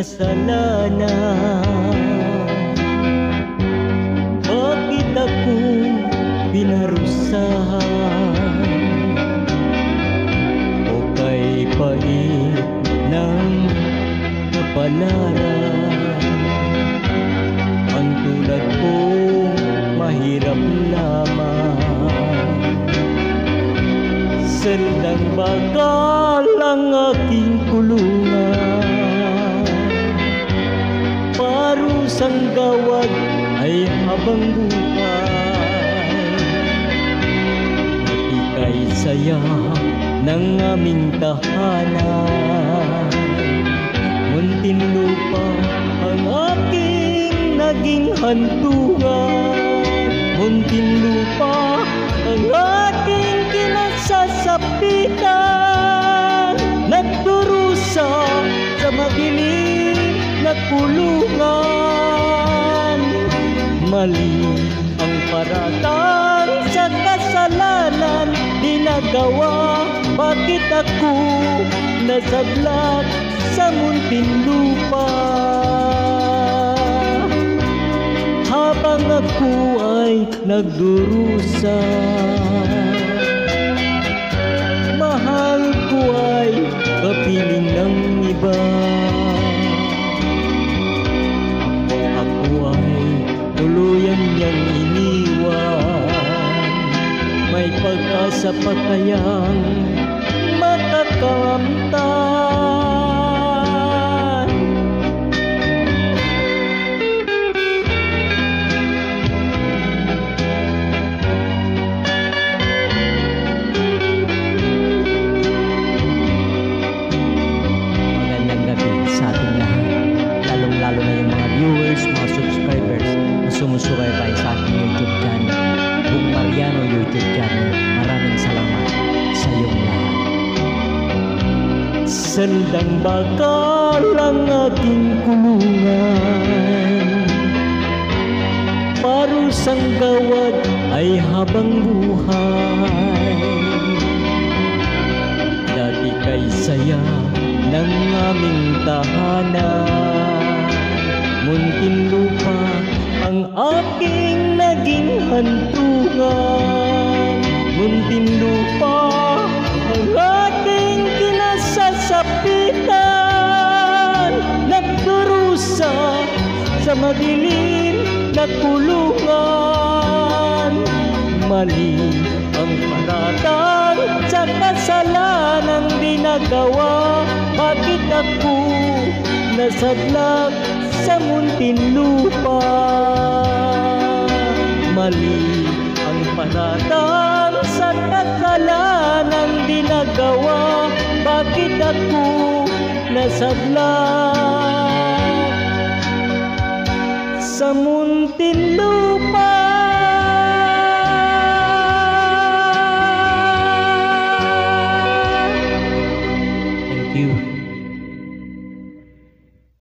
kasalanan? Bakit ako pinarusahan? O kay pait ng kapalaran, ang tulad ko mahirap lamang. Seldang bakal ang aking kulungan, parusang gawad ay habang buhay. Natikay saya ng aming tahanan, munting lupa ang aking naging hantungan. Munting lupa ang aking kinasasapitan, nagdurusa sa madilim na kulungan. Mali ang paratang sa kasalanan dinagawa. Bakit ako nasablak sa munting lupa? Habang ako ay nagdurusa, mahal ko ay kapiling ng iba. Ako ay tuluyan niyang iniwan. May pag-asa pa kayang makakamtan? Lalo na yung mga viewers, mga subscribers na sumusubaybay sa aking YouTube channel, Bong Mariano YouTube channel. Maraming salamat sa iyong lahat. Seldang bakal ang aking kulungan, parusang gawad ay habang buhay. Dati kay saya ng aming tahanan, munting lupa ang aking naging hantungan. Munting lupa ang aking kinasasapitan, nagdurusa sa madilim na kulungan. Mali ang paratang sa kasalanan dinagawa. Bakit ako nasadlak sa munting lupa? Mali ang paratang sa kasalanan dinagawa. Bakit ako nasadlak sa munting